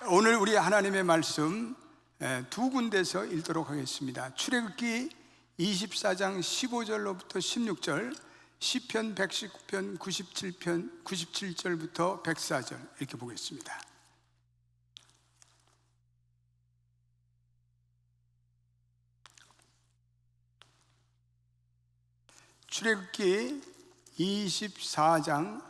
오늘 우리 하나님의 말씀 두 군데서 읽도록 하겠습니다. 출애굽기 24장 15절로부터 16절, 시편 119편 97절부터 104절 이렇게 보겠습니다. 출애굽기 24장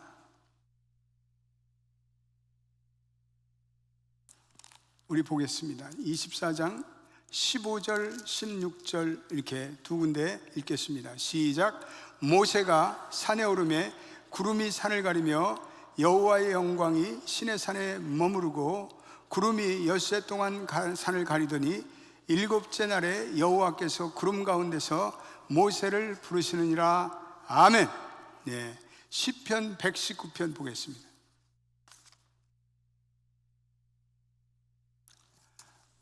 우리 보겠습니다. 24장 15절, 16절 이렇게 두 군데 읽겠습니다. 시작. 모세가 산에 오르매 구름이 산을 가리며 여호와의 영광이 시내 산에 머무르고 구름이 엿새 동안 산을 가리더니 일곱째 날에 여호와께서 구름 가운데서 모세를 부르시느니라. 아멘. 네, 시편 119편 보겠습니다.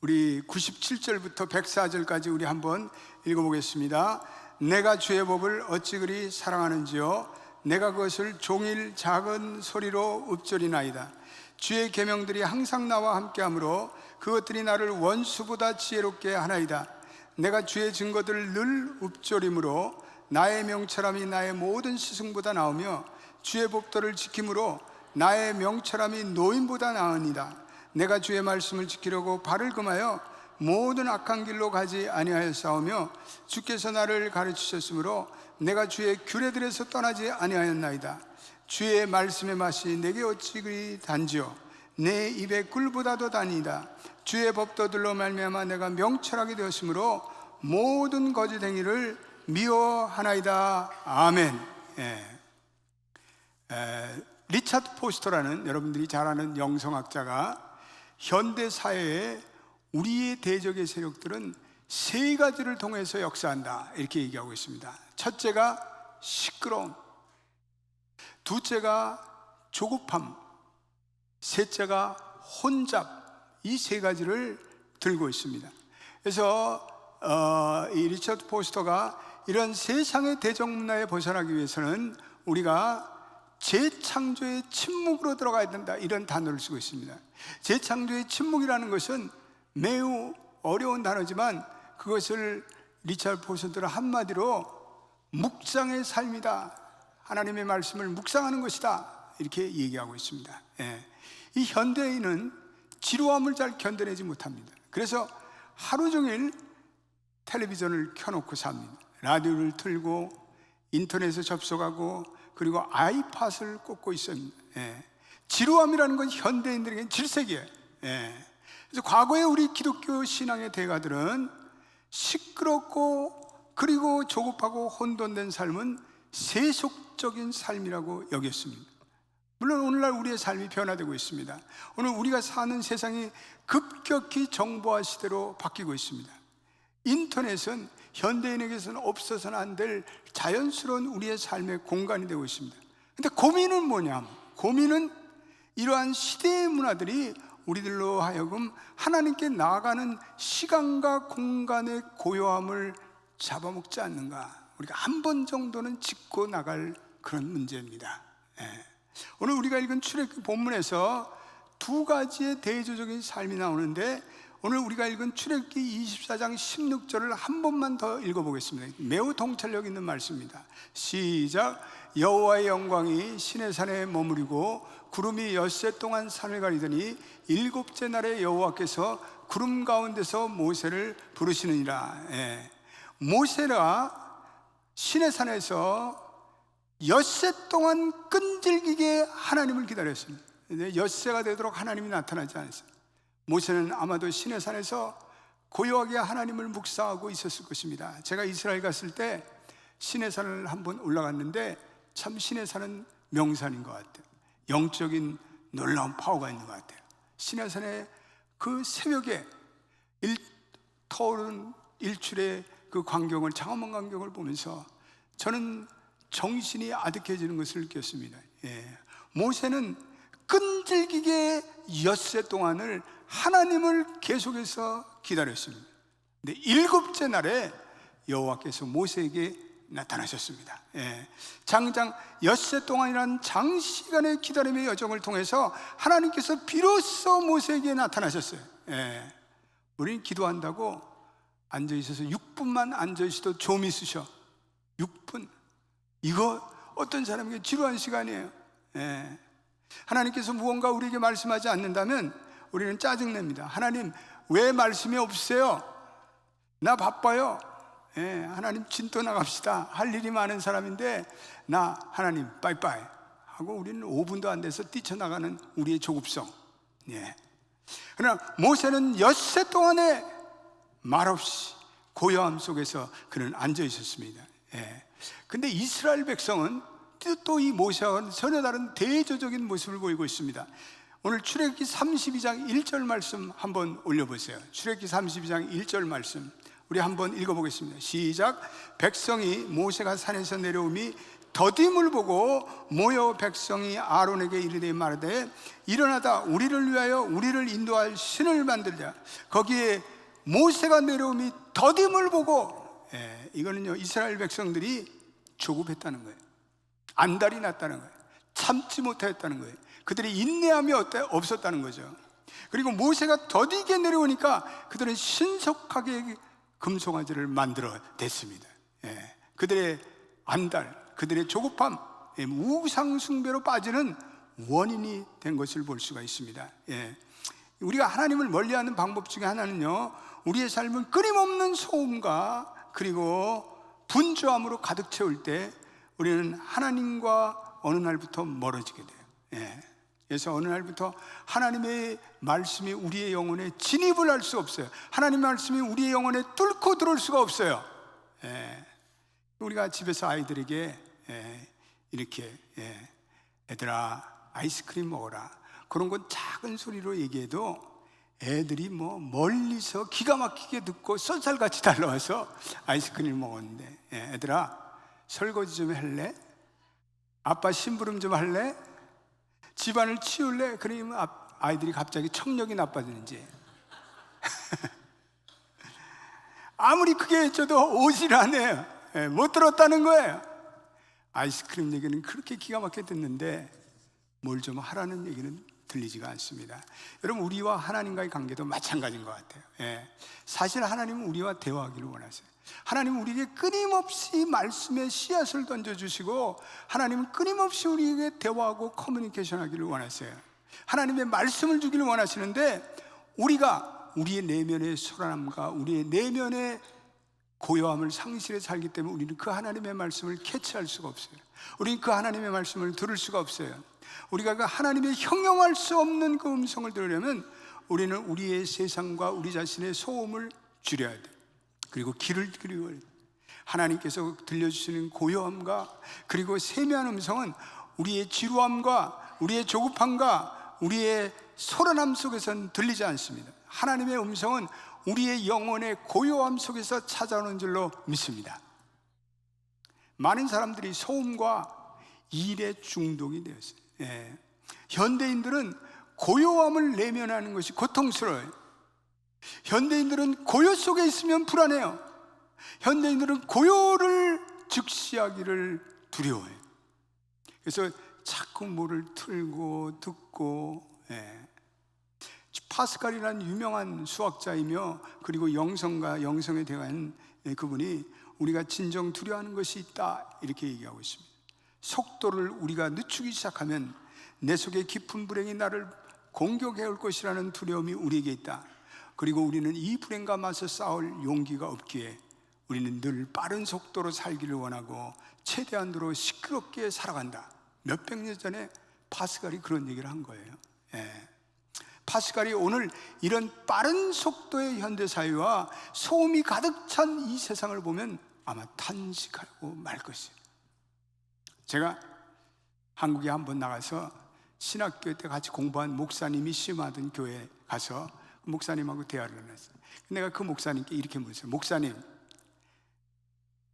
우리 97절부터 104절까지 우리 한번 읽어보겠습니다. 내가 주의 법을 어찌 그리 사랑하는지요, 내가 그것을 종일 작은 소리로 읊조리나이다. 주의 계명들이 항상 나와 함께하므로 그것들이 나를 원수보다 지혜롭게 하나이다. 내가 주의 증거들을 늘 읊조림으로 나의 명철함이 나의 모든 스승보다 나으며 주의 법도를 지킴으로 나의 명철함이 노인보다 나으니라. 내가 주의 말씀을 지키려고 발을 금하여 모든 악한 길로 가지 아니하였사오며 주께서 나를 가르치셨으므로 내가 주의 규례들에서 떠나지 아니하였나이다. 주의 말씀의 맛이 내게 어찌 그리 단지요, 내 입에 꿀보다도 다니이다. 주의 법도들로 말미암아 내가 명철하게 되었으므로 모든 거짓 행위를 미워하나이다. 아멘. 리차드 포스터라는 여러분들이 잘 아는 영성학자가 현대 사회에 우리의 대적의 세력들은 세 가지를 통해서 역사한다 이렇게 얘기하고 있습니다. 첫째가 시끄러움, 둘째가 조급함, 셋째가 혼잡, 이 세 가지를 들고 있습니다. 그래서 이 리처드 포스터가 이런 세상의 대적 문화에 벗어나기 위해서는 우리가 재창조의 침묵으로 들어가야 된다, 이런 단어를 쓰고 있습니다. 재창조의 침묵이라는 것은 매우 어려운 단어지만 그것을 리처드 포스터는 한마디로 묵상의 삶이다, 하나님의 말씀을 묵상하는 것이다, 이렇게 얘기하고 있습니다. 이 현대인은 지루함을 잘 견뎌내지 못합니다. 그래서 하루 종일 텔레비전을 켜놓고 삽니다. 라디오를 틀고 인터넷에 접속하고 그리고 아이팟을 꽂고 있습니다. 지루함이라는 건 현대인들에게는 질색이에요. 그래서 과거에 우리 기독교 신앙의 대가들은 시끄럽고 그리고 조급하고 혼돈된 삶은 세속적인 삶이라고 여겼습니다. 물론 오늘날 우리의 삶이 변화되고 있습니다. 오늘 우리가 사는 세상이 급격히 정보화 시대로 바뀌고 있습니다. 인터넷은 현대인에게서는 없어서는 안 될 자연스러운 우리의 삶의 공간이 되고 있습니다. 근데 고민은 뭐냐? 고민은 이러한 시대의 문화들이 우리들로 하여금 하나님께 나아가는 시간과 공간의 고요함을 잡아먹지 않는가, 우리가 한 번 정도는 짚고 나갈 그런 문제입니다. 오늘 우리가 읽은 출애굽기 본문에서 두 가지의 대조적인 삶이 나오는데, 오늘 우리가 읽은 출애굽기 24장 16절을 한 번만 더 읽어보겠습니다. 매우 통찰력 있는 말씀입니다. 시작. 여호와의 영광이 시내 산에 머무르고 구름이 엿새 동안 산을 가리더니 일곱째 날에 여호와께서 구름 가운데서 모세를 부르시느니라. 모세가 시내 산에서 엿새 동안 끈질기게 하나님을 기다렸습니다. 엿새가 되도록 하나님이 나타나지 않았어요. 모세는 아마도 시내산에서 고요하게 하나님을 묵상하고 있었을 것입니다. 제가 이스라엘 갔을 때 시내산을 한번 올라갔는데 참 시내산은 명산인 것 같아요. 영적인 놀라운 파워가 있는 것 같아요. 시내산의 그 새벽에 터오른 일출의 그 광경을, 장엄한 광경을 보면서 저는 정신이 아득해지는 것을 느꼈습니다. 모세는 끈질기게 엿새 동안을 하나님을 계속해서 기다렸습니다. 근데 일곱째 날에 여호와께서 모세에게 나타나셨습니다. 장장 엿새 동안이라는 장시간의 기다림의 여정을 통해서 하나님께서 비로소 모세에게 나타나셨어요. 우리는 기도한다고 앉아있어서 6분만 앉아있어도 좀 있으셔. 6분. 이거 어떤 사람에게 지루한 시간이에요. 하나님께서 무언가 우리에게 말씀하지 않는다면 우리는 짜증냅니다. 하나님 왜 말씀이 없으세요? 나 바빠요. 하나님 진도 나갑시다. 할 일이 많은 사람인데 나 하나님 빠이빠이 하고 우리는 5분도 안 돼서 뛰쳐나가는 우리의 조급성. 그러나 모세는 엿새 동안에 말없이 고요함 속에서 그는 앉아 있었습니다. 근데 이스라엘 백성은 또 이 모세와는 전혀 다른 대조적인 모습을 보이고 있습니다. 오늘 출애굽기 32장 1절 말씀 한번 올려보세요. 출애굽기 32장 1절 말씀 우리 한번 읽어보겠습니다. 시작. 백성이 모세가 산에서 내려오미 더딤을 보고 모여 백성이 아론에게 이르되 말하되 일어나다 우리를 위하여 우리를 인도할 신을 만들자. 거기에 모세가 내려오미 더딤을 보고, 이거는요 이스라엘 백성들이 조급했다는 거예요. 안달이 났다는 거예요. 참지 못했다는 거예요. 그들이 인내함이 없었다는 거죠. 그리고 모세가 더디게 내려오니까 그들은 신속하게 금송아지를 만들어 댔습니다. 그들의 안달, 그들의 조급함, 우상 숭배로 빠지는 원인이 된 것을 볼 수가 있습니다. 우리가 하나님을 멀리하는 방법 중에 하나는요, 우리의 삶은 끊임없는 소음과 그리고 분주함으로 가득 채울 때 우리는 하나님과 어느 날부터 멀어지게 돼요. 그래서 어느 날부터 하나님의 말씀이 우리의 영혼에 진입을 할 수 없어요. 하나님의 말씀이 우리의 영혼에 뚫고 들어올 수가 없어요. 우리가 집에서 아이들에게 이렇게 애들아 아이스크림 먹어라, 그런 건 작은 소리로 얘기해도 애들이 뭐 멀리서 기가 막히게 듣고 쏜살같이 달려와서 아이스크림을 먹었는데, 애들아 설거지 좀 할래? 아빠 심부름 좀 할래? 집안을 치울래? 그러면 아이들이 갑자기 청력이 나빠지는지 아무리 크게 해줘도 오질 않아요. 못 들었다는 거예요. 아이스크림 얘기는 그렇게 기가 막히게 듣는데 뭘 좀 하라는 얘기는 들리지가 않습니다. 여러분, 우리와 하나님과의 관계도 마찬가지인 것 같아요. 사실 하나님은 우리와 대화하기를 원하세요. 하나님은 우리에게 끊임없이 말씀의 씨앗을 던져주시고, 하나님은 끊임없이 우리에게 대화하고 커뮤니케이션 하기를 원하세요. 하나님의 말씀을 주기를 원하시는데, 우리가 우리의 내면의 소란함과 우리의 내면의 고요함을 상실해 살기 때문에 우리는 그 하나님의 말씀을 캐치할 수가 없어요. 우리는 그 하나님의 말씀을 들을 수가 없어요. 우리가 그 하나님의 형용할 수 없는 그 음성을 들으려면 우리는 우리의 세상과 우리 자신의 소음을 줄여야 돼요. 그리고 귀를 기울여야 돼요. 하나님께서 들려주시는 고요함과 그리고 세미한 음성은 우리의 지루함과 우리의 조급함과 우리의 소란함 속에서는 들리지 않습니다. 하나님의 음성은 우리의 영혼의 고요함 속에서 찾아오는 줄로 믿습니다. 많은 사람들이 소음과 일에 중독이 되었어요. 현대인들은 고요함을 내면하는 것이 고통스러워요. 현대인들은 고요 속에 있으면 불안해요. 현대인들은 고요를 즉시하기를 두려워해요. 그래서 자꾸 뭐를 틀고 듣고, 파스칼이라는 유명한 수학자이며 그리고 영성과 영성에 대한 그분이 우리가 진정 두려워하는 것이 있다 이렇게 얘기하고 있습니다. 속도를 우리가 늦추기 시작하면 내 속에 깊은 불행이 나를 공격해 올 것이라는 두려움이 우리에게 있다. 그리고 우리는 이 불행과 맞서 싸울 용기가 없기에 우리는 늘 빠른 속도로 살기를 원하고 최대한으로 시끄럽게 살아간다. 몇백 년 전에 파스칼이 그런 얘기를 한 거예요. 파스칼이 오늘 이런 빠른 속도의 현대사회와 소음이 가득 찬 이 세상을 보면 아마 탄식하고 말 것이에요. 제가 한국에 한번 나가서 신학교 때 같이 공부한 목사님이 심하던 교회에 가서 목사님하고 대화를 나눴어요. 내가 그 목사님께 이렇게 물었어요.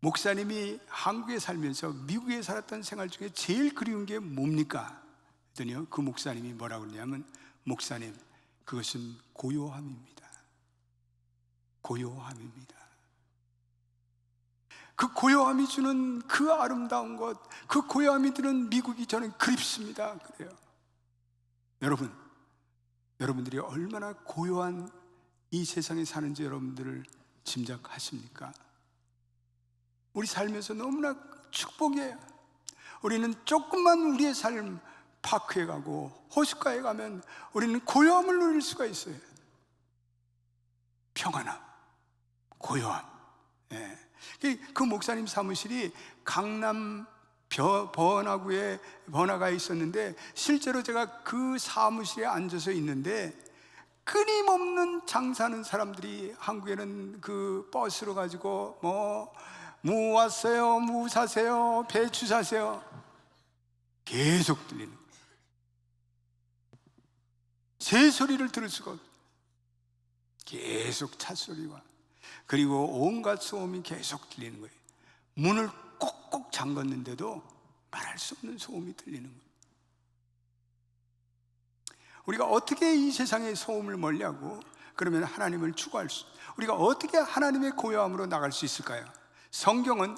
목사님이 한국에 살면서 미국에 살았던 생활 중에 제일 그리운 게 뭡니까? 그랬더니요, 그 목사님이 뭐라고 그러냐면, 목사님, 그것은 고요함입니다. 고요함입니다. 그 고요함이 주는 그 아름다운 것, 그 고요함이 드는 미국이 저는 그립습니다. 그래요. 여러분들이 얼마나 고요한 이 세상에 사는지 여러분들을 짐작하십니까? 우리 살면서 너무나 축복이에요. 우리는 조금만 우리의 삶 파크에 가고 호숫가에 가면 우리는 고요함을 누릴 수가 있어요. 평안함, 고요함. 예. 그 목사님 사무실이 강남 번화구에 번화가에 있었는데, 실제로 제가 그 사무실에 앉아서 있는데 끊임없는 장사하는 사람들이, 한국에는 그 버스로 가지고 무 왔어요, 무 사세요, 배추 사세요, 계속 들리는 거예요. 새 소리를 들을 수가 없어요. 계속 찻소리와, 그리고 온갖 소음이 계속 들리는 거예요. 문을 꼭꼭 잠갔는데도 말할 수 없는 소음이 들리는 거예요. 우리가 어떻게 이 세상의 소음을 멀리하고 그러면 하나님을 추구할 수, 우리가 어떻게 하나님의 고요함으로 나갈 수 있을까요? 성경은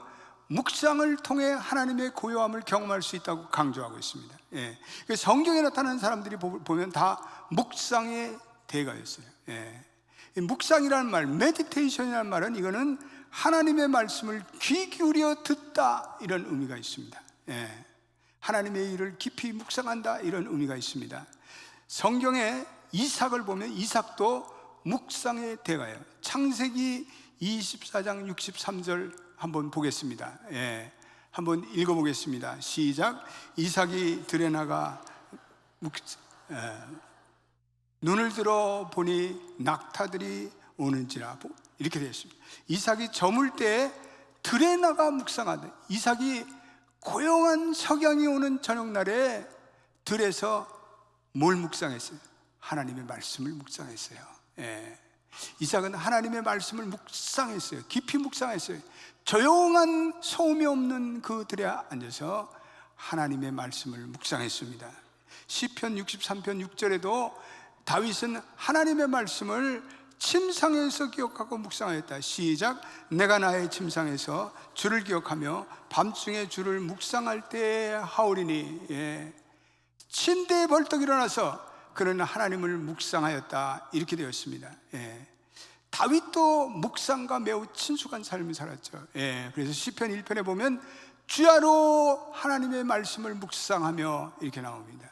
묵상을 통해 하나님의 고요함을 경험할 수 있다고 강조하고 있습니다. 예. 성경에 나타나는 사람들이 보면 다 묵상의 대가였어요. 예. 묵상이라는 말, 메디테이션이라는 말은, 이거는 하나님의 말씀을 귀 기울여 듣다, 이런 의미가 있습니다. 예. 하나님의 일을 깊이 묵상한다, 이런 의미가 있습니다. 성경에 이삭을 보면 이삭도 묵상의 대가예요. 창세기 24장 63절 한번 보겠습니다. 예. 한번 읽어보겠습니다. 시작. 이삭이 들에 나가 눈을 들어 보니 낙타들이 오는지라, 이렇게 되어 있습니다. 이삭이 저물 때 들에 나가 묵상하다. 이삭이 고요한 석양이 오는 저녁날에 들에서 뭘 묵상했어요? 하나님의 말씀을 묵상했어요. 예. 이삭은 하나님의 말씀을 묵상했어요. 깊이 묵상했어요. 조용한 소음이 없는 그 들에 앉아서 하나님의 말씀을 묵상했습니다. 시편 63편 6절에도 다윗은 하나님의 말씀을 침상에서 기억하고 묵상하였다. 시작. 내가 나의 침상에서 주를 기억하며 밤중에 주를 묵상할 때 하오리니. 예. 침대에 벌떡 일어나서 그는 하나님을 묵상하였다, 이렇게 되었습니다. 예. 다윗도 묵상과 매우 친숙한 삶을 살았죠. 예. 그래서 시편 1편에 보면 주야로 하나님의 말씀을 묵상하며, 이렇게 나옵니다.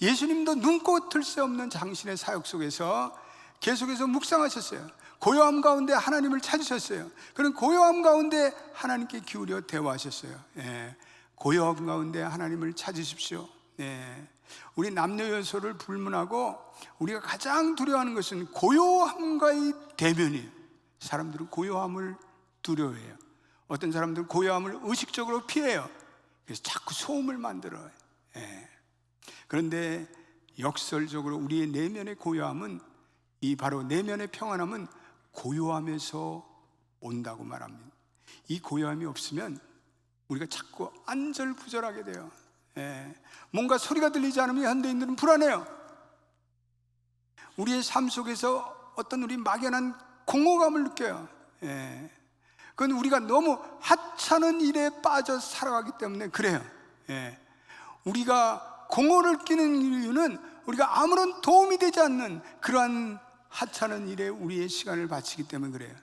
예수님도 눈코 뜰 새 없는 당신의 사역 속에서 계속해서 묵상하셨어요. 고요함 가운데 하나님을 찾으셨어요. 그런 고요함 가운데 하나님께 기울여 대화하셨어요. 예. 고요함 가운데 하나님을 찾으십시오. 예. 우리 남녀 요소를 불문하고 우리가 가장 두려워하는 것은 고요함과의 대면이에요. 사람들은 고요함을 두려워해요. 어떤 사람들은 고요함을 의식적으로 피해요. 그래서 자꾸 소음을 만들어요. 예. 그런데 역설적으로 우리의 내면의 고요함은, 이 바로 내면의 평안함은 고요함에서 온다고 말합니다. 이 고요함이 없으면 우리가 자꾸 안절부절하게 돼요. 예. 뭔가 소리가 들리지 않으면 현대인들은 불안해요. 우리의 삶 속에서 어떤 우리 막연한 공허감을 느껴요. 예. 그건 우리가 너무 하찮은 일에 빠져 살아가기 때문에 그래요. 예. 우리가 공허를 끼는 이유는 우리가 아무런 도움이 되지 않는 그러한 하찮은 일에 우리의 시간을 바치기 때문에 그래요.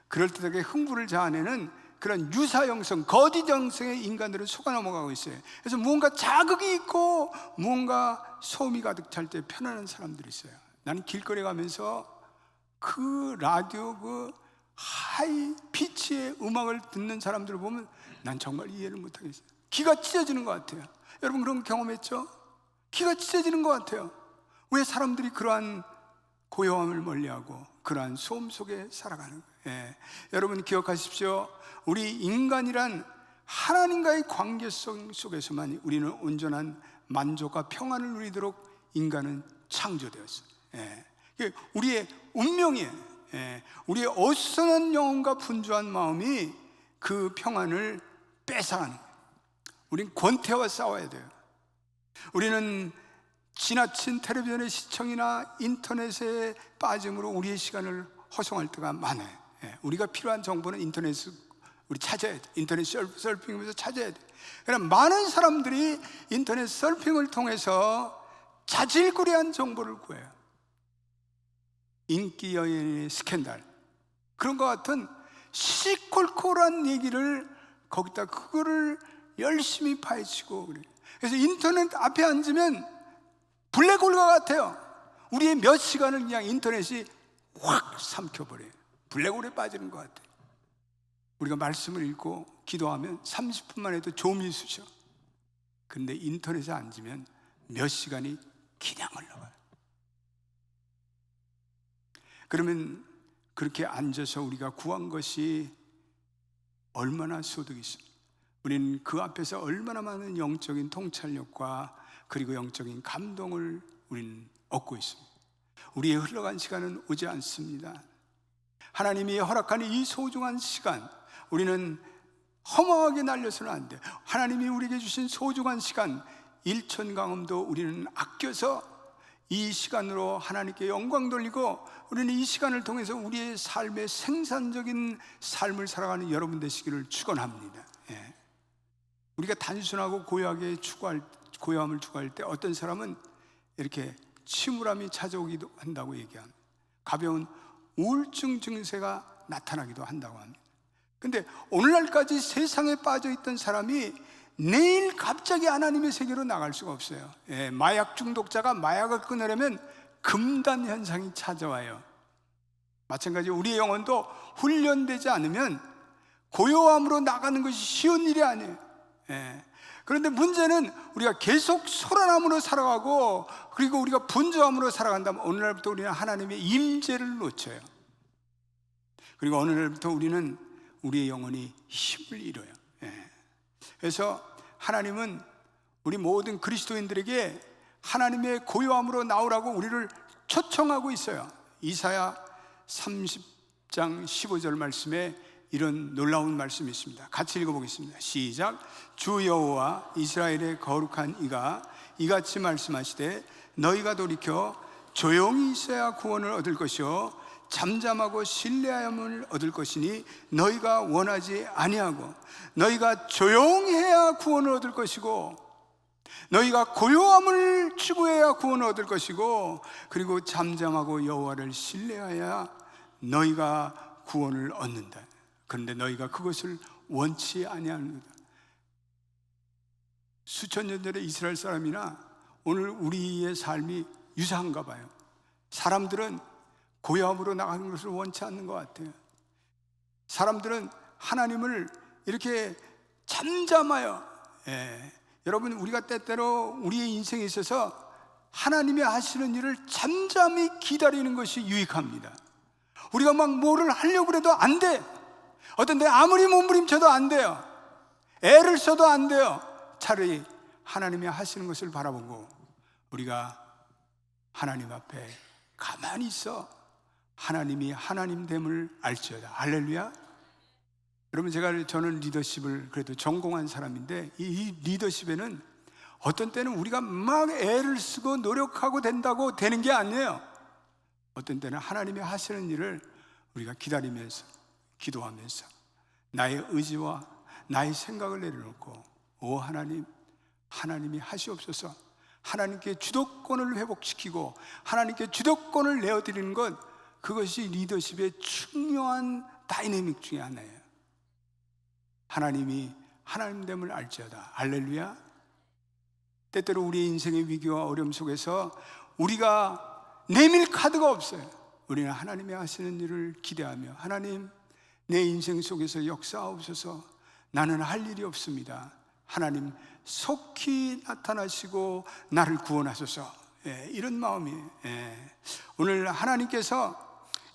그럴듯하게 흥부를 자아내는 그런 유사형성, 거짓형성의 인간들은 속아 넘어가고 있어요. 그래서 무언가 자극이 있고 무언가 소음이 가득 찰 때 편안한 사람들이 있어요. 나는 길거리 가면서 그 라디오, 그 하이 피치의 음악을 듣는 사람들을 보면 난 정말 이해를 못하겠어요. 귀가 찢어지는 것 같아요. 여러분 그런 거 경험했죠? 귀가 찢어지는 것 같아요. 왜 사람들이 그러한 고요함을 멀리하고 그러한 소음 속에 살아가는 거예요. 예. 여러분 기억하십시오. 우리 인간이란 하나님과의 관계성 속에서만 우리는 온전한 만족과 평안을 누리도록 인간은 창조되었어요. 예. 우리의 운명이에요. 예. 우리의 어수선한 영혼과 분주한 마음이 그 평안을 뺏어가는 거예요. 우린 권태와 싸워야 돼요. 우리는 지나친 텔레비전의 시청이나 인터넷에 빠짐으로 우리의 시간을 허송할 때가 많아요. 예. 우리가 필요한 정보는 인터넷 우리 찾아야 돼. 인터넷 서핑하면서 찾아야 돼. 그러나 많은 사람들이 인터넷 서핑을 통해서 자질구레한 정보를 구해요. 인기 연예인의 스캔들, 그런 것 같은 시시콜콜한 얘기를 거기다 그거를 열심히 파헤치고 그래요. 그래서 인터넷 앞에 앉으면 블랙홀과 같아요. 우리의 몇 시간을 그냥 인터넷이 확 삼켜버려요. 블랙홀에 빠지는 것 같아요. 우리가 말씀을 읽고 기도하면 30분만 해도 좀이 쑤셔. 근데 인터넷에 앉으면 몇 시간이 그냥 흘러가요. 그러면 그렇게 앉아서 우리가 구한 것이 얼마나 소득이 있습니까? 우리는 그 앞에서 얼마나 많은 영적인 통찰력과 그리고 영적인 감동을 우리는 얻고 있습니다. 우리의 흘러간 시간은 오지 않습니다. 하나님이 허락한 이 소중한 시간, 우리는 허망하게 날려서는 안 돼요. 하나님이 우리에게 주신 소중한 시간, 일천강음도 우리는 아껴서 이 시간으로 하나님께 영광 돌리고, 우리는 이 시간을 통해서 우리의 삶의 생산적인 삶을 살아가는 여러분 되시기를 축원합니다. 예. 우리가 단순하고 고요함을 추구할 때 어떤 사람은 이렇게 침울함이 찾아오기도 한다고 얘기합니다. 가벼운 우울증 증세가 나타나기도 한다고 합니다. 근데 오늘날까지 세상에 빠져 있던 사람이 내일 갑자기 하나님의 세계로 나갈 수가 없어요. 예, 마약 중독자가 마약을 끊으려면 금단 현상이 찾아와요. 마찬가지로 우리의 영혼도 훈련되지 않으면 고요함으로 나가는 것이 쉬운 일이 아니에요. 예. 그런데 문제는 우리가 계속 소란함으로 살아가고, 그리고 우리가 분주함으로 살아간다면 오늘날부터 우리는 하나님의 임재를 놓쳐요. 그리고 오늘날부터 우리는 우리의 영혼이 힘을 잃어요. 예. 그래서 하나님은 우리 모든 그리스도인들에게 하나님의 고요함으로 나오라고 우리를 초청하고 있어요. 이사야 30장 15절 말씀에 이런 놀라운 말씀이 있습니다. 같이 읽어보겠습니다. 시작. 주 여호와 이스라엘의 거룩한 이가 이같이 말씀하시되 너희가 돌이켜 조용히 있어야 구원을 얻을 것이요 잠잠하고 신뢰함을 얻을 것이니 너희가 원하지 아니하고, 너희가 조용해야 구원을 얻을 것이고, 너희가 고요함을 추구해야 구원을 얻을 것이고, 그리고 잠잠하고 여호와를 신뢰하여야 너희가 구원을 얻는다. 그런데 너희가 그것을 원치 아니하는다. 수천 년 전에 이스라엘 사람이나 오늘 우리의 삶이 유사한가 봐요. 사람들은 고요함으로 나가는 것을 원치 않는 것 같아요. 사람들은 하나님을 이렇게 잠잠하여, 여러분, 우리가 때때로 우리의 인생에 있어서 하나님이 하시는 일을 잠잠히 기다리는 것이 유익합니다. 우리가 막 뭐를 하려고 해도 안 돼. 어떤 데 아무리 몸부림쳐도 안 돼요. 애를 써도 안 돼요. 차라리 하나님이 하시는 것을 바라보고 우리가 하나님 앞에 가만히 있어 하나님이 하나님됨을 알지어다. 할렐루야. 여러분, 저는 리더십을 그래도 전공한 사람인데, 이 리더십에는 어떤 때는 우리가 막 애를 쓰고 노력하고 된다고 되는 게 아니에요. 어떤 때는 하나님이 하시는 일을 우리가 기다리면서, 기도하면서 나의 의지와 나의 생각을 내려놓고, 오 하나님, 하나님이 하시옵소서, 하나님께 주도권을 회복시키고 하나님께 주도권을 내어드리는 것, 그것이 리더십의 중요한 다이내믹 중에 하나예요. 하나님이 하나님됨을 알지어다. 할렐루야. 때때로 우리의 인생의 위기와 어려움 속에서 우리가 내밀 카드가 없어요. 우리는 하나님이 하시는 일을 기대하며, 하나님, 내 인생 속에서 역사하옵소서, 나는 할 일이 없습니다. 하나님 속히 나타나시고 나를 구원하소서. 이런 마음이에요. 오늘 하나님께서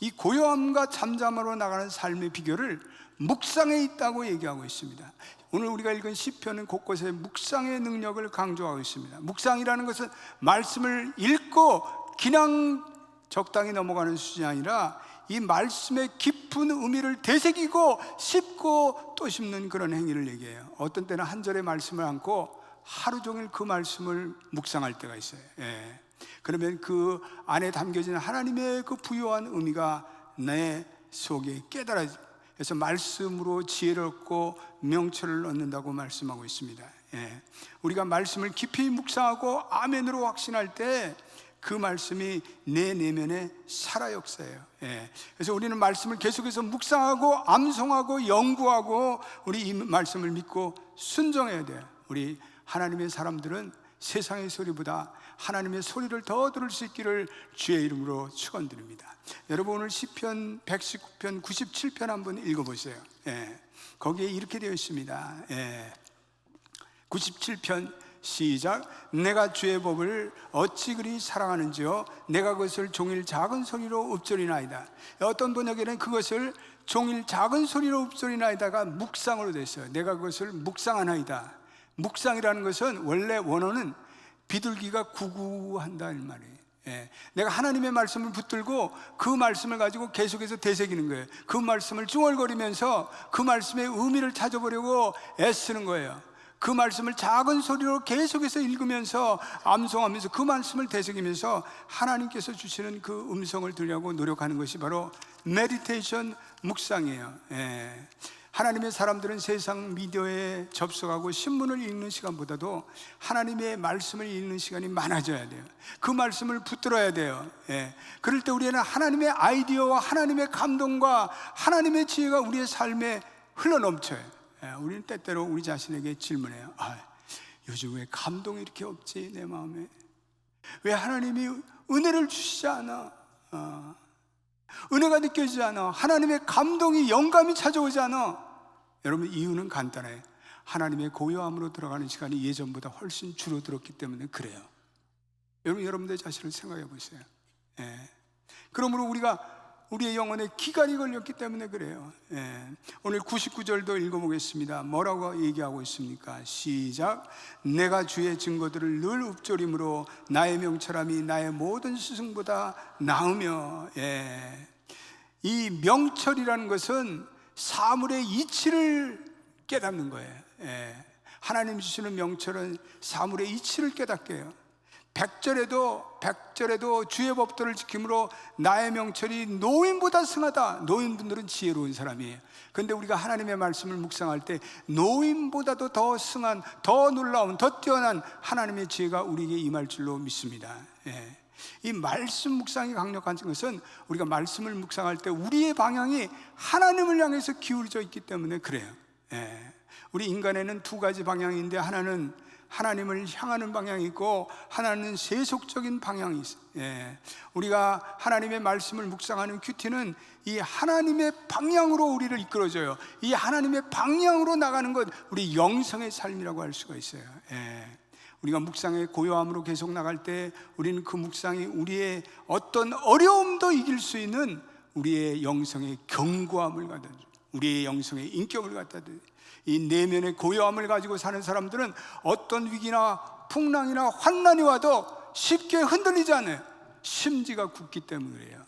이 고요함과 잠잠으로 나가는 삶의 비결을 묵상에 있다고 얘기하고 있습니다. 오늘 우리가 읽은 시편은 곳곳에 묵상의 능력을 강조하고 있습니다. 묵상이라는 것은 말씀을 읽고 그냥 적당히 넘어가는 수준이 아니라 이 말씀의 깊은 의미를 되새기고 씹고 또 씹는 그런 행위를 얘기해요. 어떤 때는 한 절의 말씀을 안고 하루 종일 그 말씀을 묵상할 때가 있어요. 그러면 그 안에 담겨진 하나님의 그 부유한 의미가 내 속에 깨달아지죠. 그래서 말씀으로 지혜를 얻고 명철을 얻는다고 말씀하고 있습니다. 우리가 말씀을 깊이 묵상하고 아멘으로 확신할 때 그 말씀이 내 내면에 살아 역사해요. 그래서 우리는 말씀을 계속해서 묵상하고 암송하고 연구하고 우리 이 말씀을 믿고 순종해야 돼요. 우리 하나님의 사람들은 세상의 소리보다 하나님의 소리를 더 들을 수 있기를 주의 이름으로 축원드립니다. 여러분, 오늘 시편 119편 97편 한번 읽어보세요. 거기에 이렇게 되어 있습니다. 97편 시작. 내가 주의 법을 어찌 그리 사랑하는지요, 내가 그것을 종일 작은 소리로 읊조리나이다. 어떤 번역에는 그것을 종일 작은 소리로 읊조리나이다가 묵상으로 됐어요. 내가 그것을 묵상하나이다. 묵상이라는 것은 원래 원어는 비둘기가 구구한다 이 말이에요. 내가 하나님의 말씀을 붙들고 그 말씀을 가지고 계속해서 되새기는 거예요. 그 말씀을 중얼거리면서 그 말씀의 의미를 찾아보려고 애쓰는 거예요. 그 말씀을 작은 소리로 계속해서 읽으면서 암송하면서 그 말씀을 되새기면서 하나님께서 주시는 그 음성을 들으려고 노력하는 것이 바로 메디테이션, 묵상이에요. 하나님의 사람들은 세상 미디어에 접속하고 신문을 읽는 시간보다도 하나님의 말씀을 읽는 시간이 많아져야 돼요. 그 말씀을 붙들어야 돼요. 그럴 때 우리는 하나님의 아이디어와 하나님의 감동과 하나님의 지혜가 우리의 삶에 흘러넘쳐요. 우리는 때때로 우리 자신에게 질문해요. 요즘 왜 감동이 이렇게 없지 내 마음에? 왜 하나님이 은혜를 주시지 않아? 은혜가 느껴지지 않아? 하나님의 감동이, 영감이 찾아오지 않아? 여러분, 이유는 간단해요. 하나님의 고요함으로 들어가는 시간이 예전보다 훨씬 줄어들었기 때문에 그래요. 여러분들 자신을 생각해 보세요. 그러므로 우리의 영혼에 기갈이 걸렸기 때문에 그래요. 오늘 99절도 읽어보겠습니다. 뭐라고 얘기하고 있습니까? 시작. 내가 주의 증거들을 늘 읊조림으로 나의 명철함이 나의 모든 스승보다 나으며. 이 명철이라는 것은 사물의 이치를 깨닫는 거예요. 하나님 주시는 명철은 사물의 이치를 깨닫게 해요. 100절에도 주의 법도를 지킴으로 나의 명철이 노인보다 승하다. 노인분들은 지혜로운 사람이에요. 그런데 우리가 하나님의 말씀을 묵상할 때 노인보다도 더 승한, 더 놀라운, 더 뛰어난 하나님의 지혜가 우리에게 임할 줄로 믿습니다. 이 말씀 묵상이 강력한 것은 우리가 말씀을 묵상할 때 우리의 방향이 하나님을 향해서 기울어져 있기 때문에 그래요. 우리 인간에는 두 가지 방향인데 하나는 하나님을 향하는 방향이 있고 하나는 세속적인 방향이 있어요. 우리가 하나님의 말씀을 묵상하는 큐티는 이 하나님의 방향으로 우리를 이끌어줘요. 이 하나님의 방향으로 나가는 것, 우리 영성의 삶이라고 할 수가 있어요. 우리가 묵상의 고요함으로 계속 나갈 때 우리는 그 묵상이 우리의 어떤 어려움도 이길 수 있는 우리의 영성의 견고함을 갖다 줘요. 우리의 영성의 인격을 갖다 줘요. 이 내면의 고요함을 가지고 사는 사람들은 어떤 위기나 풍랑이나 환난이 와도 쉽게 흔들리지 않아요. 심지가 굳기 때문에 그래요.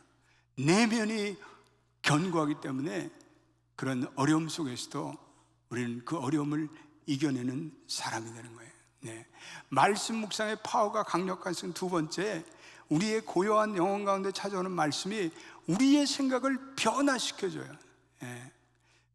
내면이 견고하기 때문에 그런 어려움 속에서도 우리는 그 어려움을 이겨내는 사람이 되는 거예요. 말씀 묵상의 파워가 강력한 것은 두 번째, 우리의 고요한 영혼 가운데 찾아오는 말씀이 우리의 생각을 변화시켜줘요.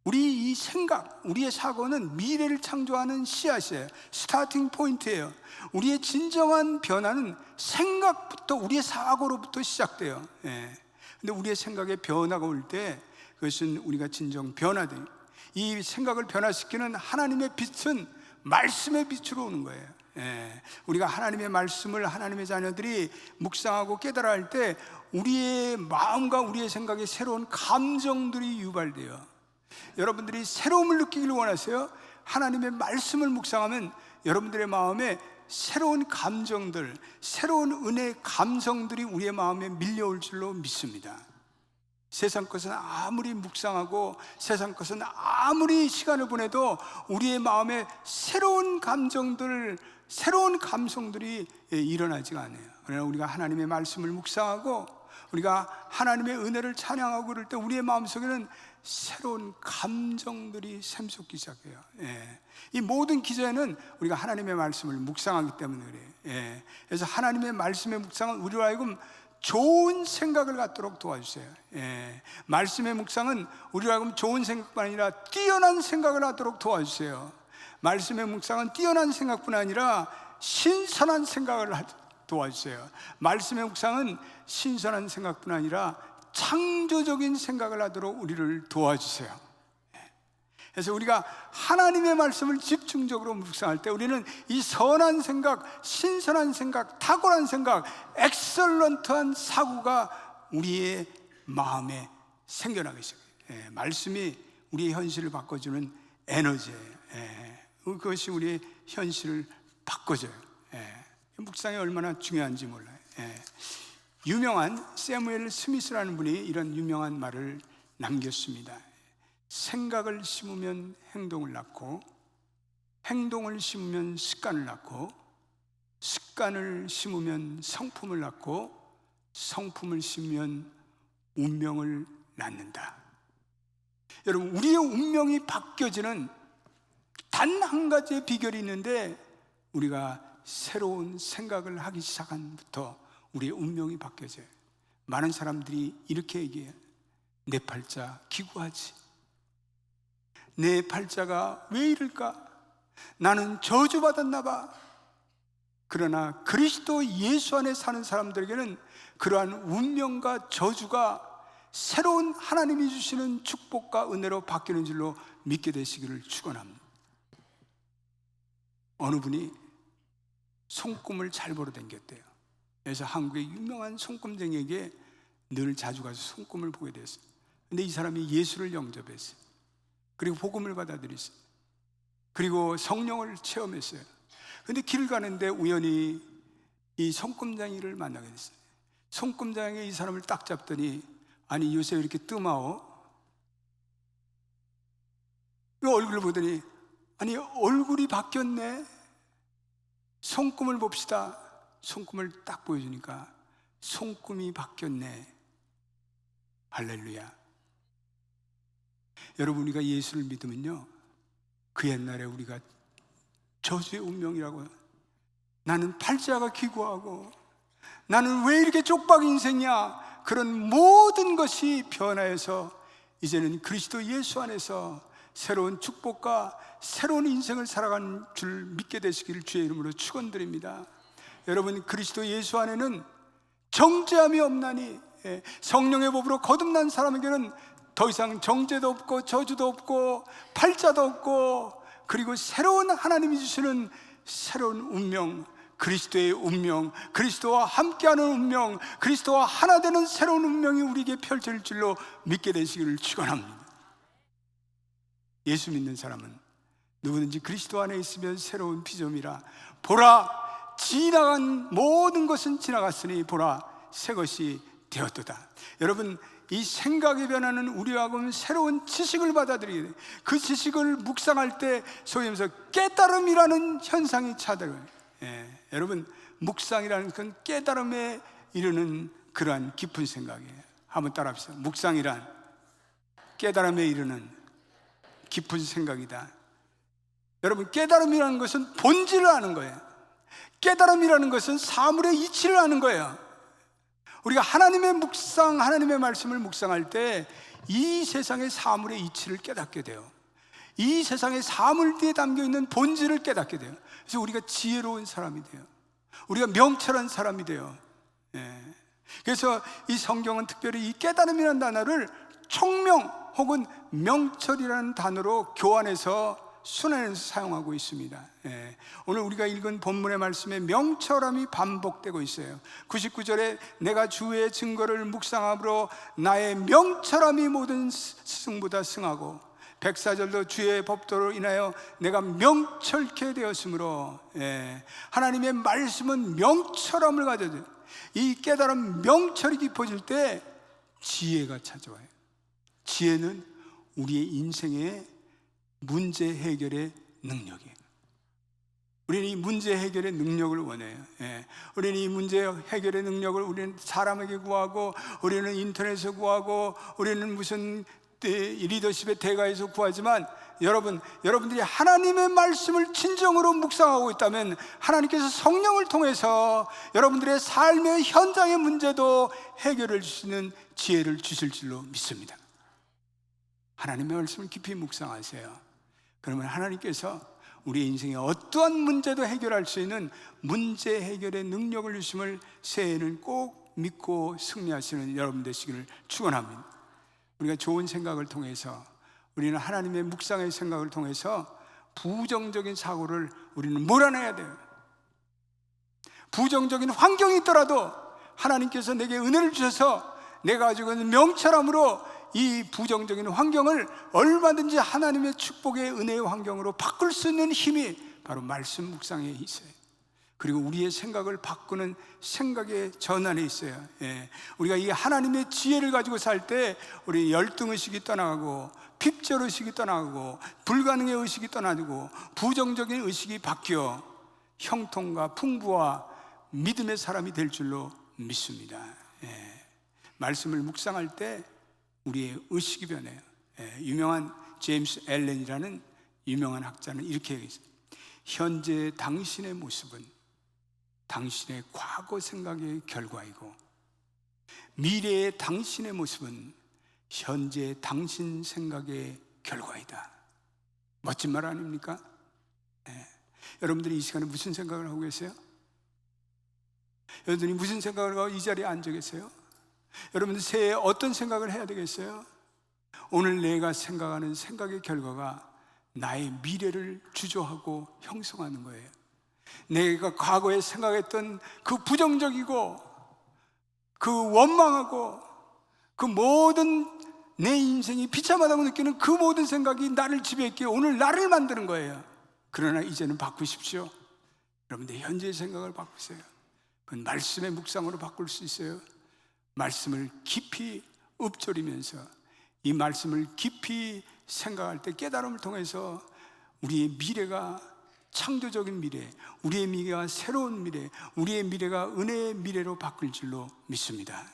우리 이 생각, 우리의 사고는 미래를 창조하는 씨앗이에요. 스타팅 포인트예요. 우리의 진정한 변화는 생각부터, 우리의 사고로부터 시작돼요. 근데 우리의 생각에 변화가 올 때 그것은 우리가 진정 변화돼요. 이 생각을 변화시키는 하나님의 빛은 말씀의 빛으로 오는 거예요. 우리가 하나님의 말씀을 하나님의 자녀들이 묵상하고 깨달아 할 때 우리의 마음과 우리의 생각에 새로운 감정들이 유발돼요. 여러분들이 새로움을 느끼기를 원하세요? 하나님의 말씀을 묵상하면 여러분들의 마음에 새로운 감정들, 새로운 은혜의 감성들이 우리의 마음에 밀려올 줄로 믿습니다. 세상 것은 아무리 묵상하고 세상 것은 아무리 시간을 보내도 우리의 마음에 새로운 감정들, 새로운 감성들이 일어나지가 않아요. 그러나 우리가 하나님의 말씀을 묵상하고 우리가 하나님의 은혜를 찬양하고 그럴 때 우리의 마음속에는 새로운 감정들이 샘솟기 시작해요. 이 모든 기저에는 우리가 하나님의 말씀을 묵상하기 때문에 그래요. 그래서 하나님의 말씀의 묵상은 우리로 하여금 좋은 생각을 갖도록 도와주세요. 말씀의 묵상은 우리가 하면 좋은 생각뿐 아니라 뛰어난 생각을 하도록 도와주세요. 말씀의 묵상은 뛰어난 생각뿐 아니라 신선한 생각을 도와주세요. 말씀의 묵상은 신선한 생각뿐 아니라 창조적인 생각을 하도록 우리를 도와주세요. 그래서 우리가 하나님의 말씀을 집중적으로 묵상할 때 우리는 이 선한 생각, 신선한 생각, 탁월한 생각, 엑설런트한 사고가 우리의 마음에 생겨나게 있어요. 말씀이 우리의 현실을 바꿔주는 에너지예요. 그것이 우리의 현실을 바꿔줘요. 묵상이 얼마나 중요한지 몰라요. 유명한 세무엘 스미스라는 분이 이런 유명한 말을 남겼습니다. 생각을 심으면 행동을 낳고, 행동을 심으면 습관을 낳고, 습관을 심으면 성품을 낳고, 성품을 심으면 운명을 낳는다. 여러분, 우리의 운명이 바뀌어지는 단 한 가지의 비결이 있는데, 우리가 새로운 생각을 하기 시작한부터 우리의 운명이 바뀌어져요. 많은 사람들이 이렇게 얘기해요. 내 팔자 기구하지. 내 팔자가 왜 이럴까? 나는 저주받았나 봐. 그러나 그리스도 예수 안에 사는 사람들에게는 그러한 운명과 저주가 새로운 하나님이 주시는 축복과 은혜로 바뀌는 줄로 믿게 되시기를 축원합니다. 어느 분이 손금을 잘 보러 다녔대요. 그래서 한국의 유명한 손금쟁이에게 늘 자주 가서 손금을 보게 됐어요. 근데 이 사람이 예수를 영접했어요. 그리고 복음을 받아들였어요. 그리고 성령을 체험했어요. 근데 길 가는데 우연히 이 손금쟁이를 만나게 됐어요. 손금쟁이 이 사람을 딱 잡더니, 아니 요새 왜 이렇게 뜸하오? 그 얼굴을 보더니, 아니 얼굴이 바뀌었네. 손금을 봅시다. 손금을 딱 보여주니까 손금이 바뀌었네. 할렐루야. 여러분, 우리가 예수를 믿으면요, 그 옛날에 우리가 저주의 운명이라고, 나는 팔자가 기구하고 나는 왜 이렇게 쪽박 인생이야, 그런 모든 것이 변화해서 이제는 그리스도 예수 안에서 새로운 축복과 새로운 인생을 살아가는 줄 믿게 되시기를 주의 이름으로 축원드립니다. 여러분, 그리스도 예수 안에는 정죄함이 없나니, 성령의 법으로 거듭난 사람에게는 더 이상 정죄도 없고 저주도 없고 팔자도 없고, 그리고 새로운 하나님이 주시는 새로운 운명, 그리스도의 운명, 그리스도와 함께하는 운명, 그리스도와 하나 되는 새로운 운명이 우리에게 펼쳐질 줄로 믿게 되시기를 축원합니다. 예수 믿는 사람은 누구든지 그리스도 안에 있으면 새로운 피조물이라. 보라, 지나간 모든 것은 지나갔으니 보라, 새 것이 되었도다. 여러분, 이 생각의 변화는 우리하고는 새로운 지식을 받아들이게 돼요. 그 지식을 묵상할 때 소위 말해서 깨달음이라는 현상이 찾아와요. 여러분, 묵상이라는 건 깨달음에 이르는 그러한 깊은 생각이에요. 한번 따라합시다. 묵상이란 깨달음에 이르는 깊은 생각이다. 여러분, 깨달음이라는 것은 본질을 아는 거예요. 깨달음이라는 것은 사물의 이치를 아는 거예요. 우리가 하나님의 묵상, 하나님의 말씀을 묵상할 때 이 세상의 사물의 이치를 깨닫게 돼요. 이 세상의 사물 뒤에 담겨있는 본질을 깨닫게 돼요. 그래서 우리가 지혜로운 사람이 돼요. 우리가 명철한 사람이 돼요. 그래서 이 성경은 특별히 이 깨달음이라는 단어를 총명 혹은 명철이라는 단어로 교환해서 순환해서 사용하고 있습니다. 오늘 우리가 읽은 본문의 말씀에 명철함이 반복되고 있어요. 99절에 내가 주의 증거를 묵상함으로 나의 명철함이 모든 승보다 승하고, 104절도 주의 법도로 인하여 내가 명철케 되었으므로, 하나님의 말씀은 명철함을 가져줘요. 이 깨달음, 명철이 깊어질 때 지혜가 찾아와요. 지혜는 우리의 인생의 문제 해결의 능력이에요. 우리는 이 문제 해결의 능력을 원해요. 우리는 이 문제 해결의 능력을 우리는 사람에게 구하고, 우리는 인터넷에서 구하고, 우리는 무슨 리더십의 대가에서 구하지만 여러분들이 하나님의 말씀을 진정으로 묵상하고 있다면 하나님께서 성령을 통해서 여러분들의 삶의 현장의 문제도 해결해 주시는 지혜를 주실 줄로 믿습니다. 하나님의 말씀을 깊이 묵상하세요. 그러면 하나님께서 우리의 인생의 어떠한 문제도 해결할 수 있는 문제 해결의 능력을 주심을 새해에는 꼭 믿고 승리하시는 여러분 되시기를 축원합니다. 우리가 좋은 생각을 통해서, 우리는 하나님의 묵상의 생각을 통해서 부정적인 사고를 우리는 몰아내야 돼요. 부정적인 환경이 있더라도 하나님께서 내게 은혜를 주셔서 내가 가지고 있는 명철함으로 이 부정적인 환경을 얼마든지 하나님의 축복의 은혜의 환경으로 바꿀 수 있는 힘이 바로 말씀 묵상에 있어요. 그리고 우리의 생각을 바꾸는 생각의 전환에 있어요. 우리가 이 하나님의 지혜를 가지고 살 때 우리 열등의식이 떠나가고 핍절의식이 떠나가고 불가능의 의식이 떠나고 부정적인 의식이 바뀌어 형통과 풍부와 믿음의 사람이 될 줄로 믿습니다. 말씀을 묵상할 때 우리의 의식이 변해요. 유명한 제임스 앨런이라는 유명한 학자는 이렇게 얘기했어요. 현재 당신의 모습은 당신의 과거 생각의 결과이고 미래의 당신의 모습은 현재 당신 생각의 결과이다. 멋진 말 아닙니까? 여러분들이 이 시간에 무슨 생각을 하고 계세요? 여러분들이 무슨 생각을 하고 이 자리에 앉아 계세요? 여러분들 새해에 어떤 생각을 해야 되겠어요? 오늘 내가 생각하는 생각의 결과가 나의 미래를 주조하고 형성하는 거예요. 내가 과거에 생각했던 그 부정적이고 그 원망하고 그 모든 내 인생이 비참하다고 느끼는 그 모든 생각이 나를 지배했기에 오늘 나를 만드는 거예요. 그러나 이제는 바꾸십시오. 여러분들 현재의 생각을 바꾸세요. 그건 말씀의 묵상으로 바꿀 수 있어요. 말씀을 깊이 읊조리면서 이 말씀을 깊이 생각할 때 깨달음을 통해서 우리의 미래가 창조적인 미래, 우리의 미래가 새로운 미래, 우리의 미래가 은혜의 미래로 바뀔 줄로 믿습니다.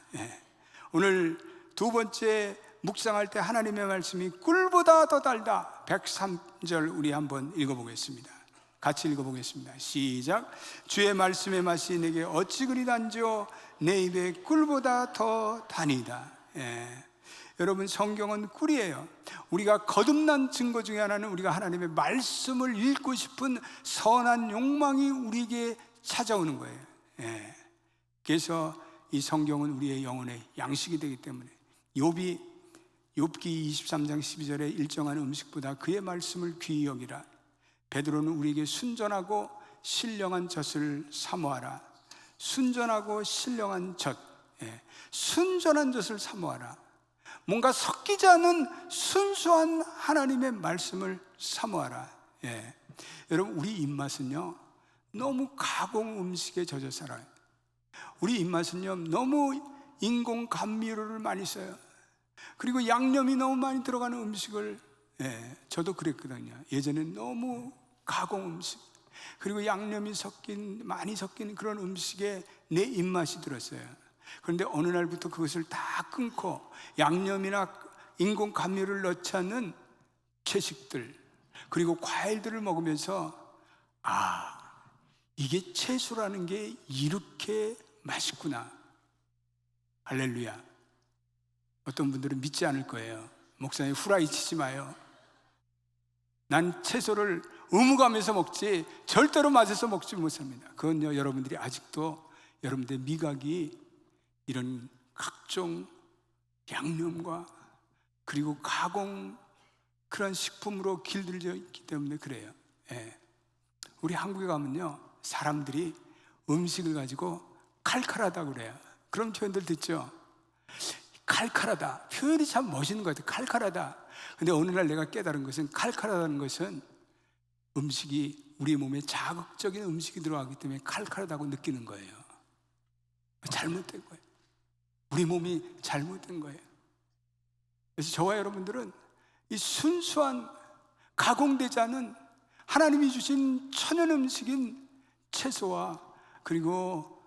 오늘 두 번째 묵상할 때 하나님의 말씀이 꿀보다 더 달다. 103절 우리 한번 읽어보겠습니다. 같이 읽어보겠습니다. 시작. 주의 말씀의 맛이 내게 어찌 그리 단지요 내 입에 꿀보다 더 다니다. 여러분, 성경은 꿀이에요. 우리가 거듭난 증거 중에 하나는 우리가 하나님의 말씀을 읽고 싶은 선한 욕망이 우리에게 찾아오는 거예요. 그래서 이 성경은 우리의 영혼의 양식이 되기 때문에 욥기 23장 12절에 일정한 음식보다 그의 말씀을 귀히 여기라. 베드로는 우리에게 순전하고 신령한 젖을 사모하라. 순전하고 신령한 젖, 순전한 젖을 사모하라. 뭔가 섞이지 않은 순수한 하나님의 말씀을 사모하라. 여러분, 우리 입맛은요 너무 가공 음식에 젖어 살아요. 우리 입맛은요 너무 인공 감미료를 많이 써요. 그리고 양념이 너무 많이 들어가는 음식을, 저도 그랬거든요. 예전엔 너무 가공 음식, 그리고 양념이 많이 섞인 그런 음식에 내 입맛이 들었어요. 그런데 어느 날부터 그것을 다 끊고 양념이나 인공 감미료를 넣지 않는 채식들, 그리고 과일들을 먹으면서 이게 채소라는 게 이렇게 맛있구나. 할렐루야. 어떤 분들은 믿지 않을 거예요. 목사님, 후라이 치지 마요. 난 채소를 의무감에서 먹지 절대로 맛에서 먹지 못합니다. 그건요, 여러분들이 아직도 여러분들의 미각이 이런 각종 양념과 그리고 가공 그런 식품으로 길들여져 있기 때문에 그래요. 우리 한국에 가면요, 사람들이 음식을 가지고 칼칼하다고 그래요. 그런 표현들 듣죠? 칼칼하다. 표현이 참 멋있는 것 같아요. 칼칼하다. 근데 어느 날 내가 깨달은 것은, 칼칼하다는 것은 음식이 우리 몸에 자극적인 음식이 들어가기 때문에 칼칼하다고 느끼는 거예요. 잘못된 거예요. 우리 몸이 잘못된 거예요. 그래서 저와 여러분들은 이 순수한 가공되지 않은 하나님이 주신 천연 음식인 채소와 그리고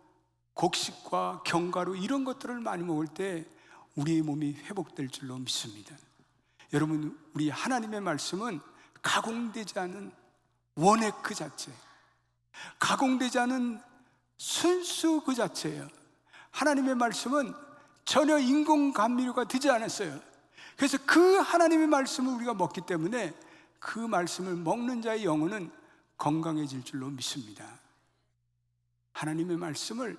곡식과 견과류 이런 것들을 많이 먹을 때 우리의 몸이 회복될 줄로 믿습니다. 여러분, 우리 하나님의 말씀은 가공되지 않은 원액 그 자체, 가공되지 않은 순수 그 자체예요. 하나님의 말씀은 전혀 인공 감미료가 되지 않았어요. 그래서 그 하나님의 말씀을 우리가 먹기 때문에 그 말씀을 먹는 자의 영혼은 건강해질 줄로 믿습니다. 하나님의 말씀을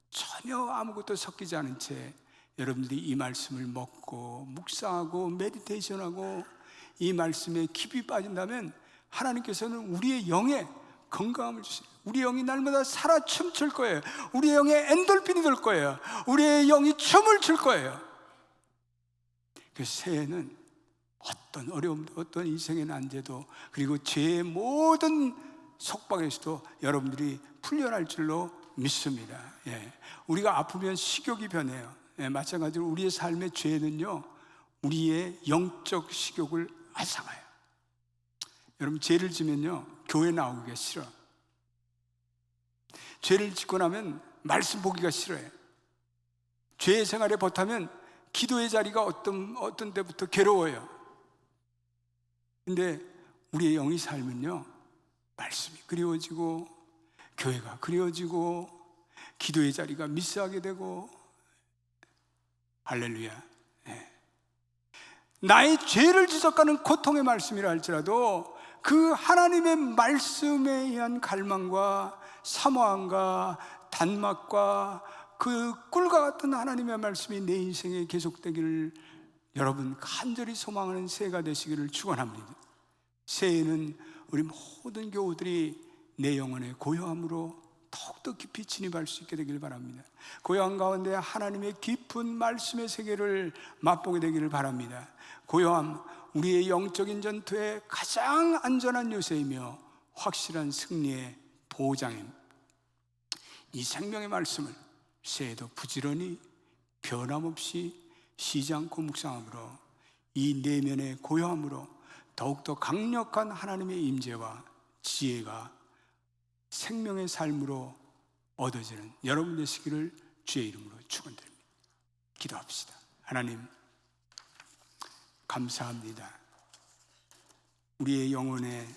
전혀 아무것도 섞이지 않은 채 여러분들이 이 말씀을 먹고 묵상하고 메디테이션하고 이 말씀에 깊이 빠진다면 하나님께서는 우리의 영에 건강함을 주세요. 우리 영이 날마다 살아 춤출 거예요. 우리의 영에 엔돌핀이 돌 거예요. 우리의 영이 춤을 출 거예요. 그래서 새해는 어떤 어려움도, 어떤 인생의 난제도, 그리고 죄의 모든 속박에서도 여러분들이 풀려날 줄로 믿습니다. 우리가 아프면 식욕이 변해요. 마찬가지로 우리의 삶의 죄는요, 우리의 영적 식욕을 앗아가요. 여러분, 죄를 지면요, 교회 나오기가 싫어. 죄를 짓고 나면 말씀 보기가 싫어요. 죄의 생활에 버타면 기도의 자리가 어떤 때부터 괴로워요. 근데 우리의 영의 삶은요, 말씀이 그리워지고 교회가 그리워지고 기도의 자리가 미스하게 되고, 할렐루야. 나의 죄를 지적하는 고통의 말씀이라 할지라도 그 하나님의 말씀에 의한 갈망과 사모함과 단막과 그 꿀과 같은 하나님의 말씀이 내 인생에 계속되기를 여러분 간절히 소망하는 새해가 되시기를 축원합니다. 새해에는 우리 모든 교우들이 내 영혼의 고요함으로 더욱더 깊이 진입할 수 있게 되기를 바랍니다. 고요함 가운데 하나님의 깊은 말씀의 세계를 맛보게 되기를 바랍니다. 고요함, 우리의 영적인 전투의 가장 안전한 요새이며 확실한 승리의 보장입니다. 이 생명의 말씀을 새해도 부지런히 변함없이 쉬지 않고 묵상함으로, 이 내면의 고요함으로 더욱더 강력한 하나님의 임재와 지혜가 생명의 삶으로 얻어지는 여러분 되시기를 주의 이름으로 축원드립니다. 기도합시다. 하나님, 감사합니다. 우리의 영혼에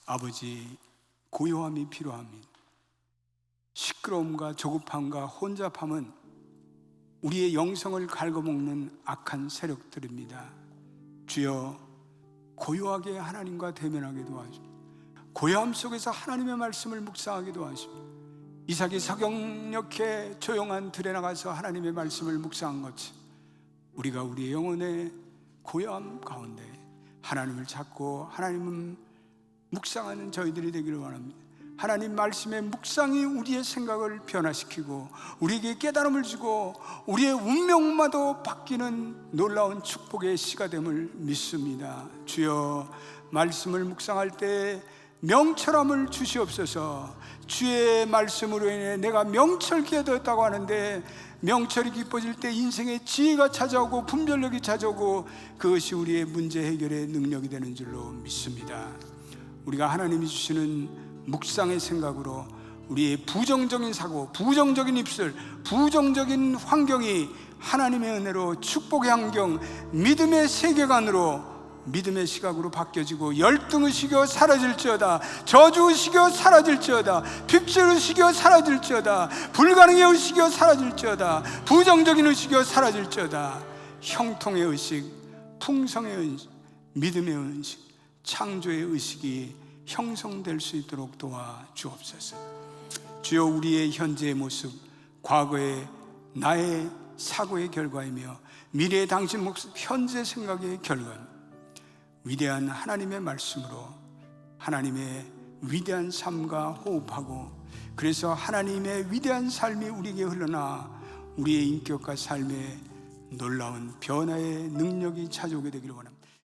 아버지 고요함이 필요합니다. 시끄러움과 조급함과 혼잡함은 우리의 영성을 갉아먹는 악한 세력들입니다. 주여, 고요하게 하나님과 대면하게 도와주십시오. 고요함 속에서 하나님의 말씀을 묵상하게 도와주십시오. 이삭이 서경녘에 조용한 들에 나가서 하나님의 말씀을 묵상한 것이, 우리가 우리의 영혼의 고요함 가운데 하나님을 찾고 하나님을 묵상하는 저희들이 되기를 원합니다. 하나님 말씀의 묵상이 우리의 생각을 변화시키고 우리에게 깨달음을 주고 우리의 운명마도 바뀌는 놀라운 축복의 시가 됨을 믿습니다. 주여, 말씀을 묵상할 때 명철함을 주시옵소서. 주의 말씀으로 인해 내가 명철케 되었다고 하는데, 명철이 깊어질 때 인생의 지혜가 찾아오고 분별력이 찾아오고 그것이 우리의 문제 해결의 능력이 되는 줄로 믿습니다. 우리가 하나님이 주시는 묵상의 생각으로 우리의 부정적인 사고, 부정적인 입술, 부정적인 환경이 하나님의 은혜로 축복의 환경, 믿음의 세계관으로, 믿음의 시각으로 바뀌어지고 열등의식이 사라질지어다, 저주의식이 사라질지어다, 핍절의식이 사라질지어다, 불가능의 의식이 사라질지어다, 부정적인 의식이 사라질지어다, 형통의 의식, 풍성의 의식, 믿음의 의식, 창조의 의식이 형성될 수 있도록 도와주옵소서. 주여, 우리의 현재의 모습, 과거의 나의 사고의 결과이며 미래의 당신 모습, 현재 생각의 결과입니다. 위대한 하나님의 말씀으로 하나님의 위대한 삶과 호흡하고, 그래서 하나님의 위대한 삶이 우리에게 흘러나 우리의 인격과 삶에 놀라운 변화의 능력이 찾아오게 되기를 원합니다.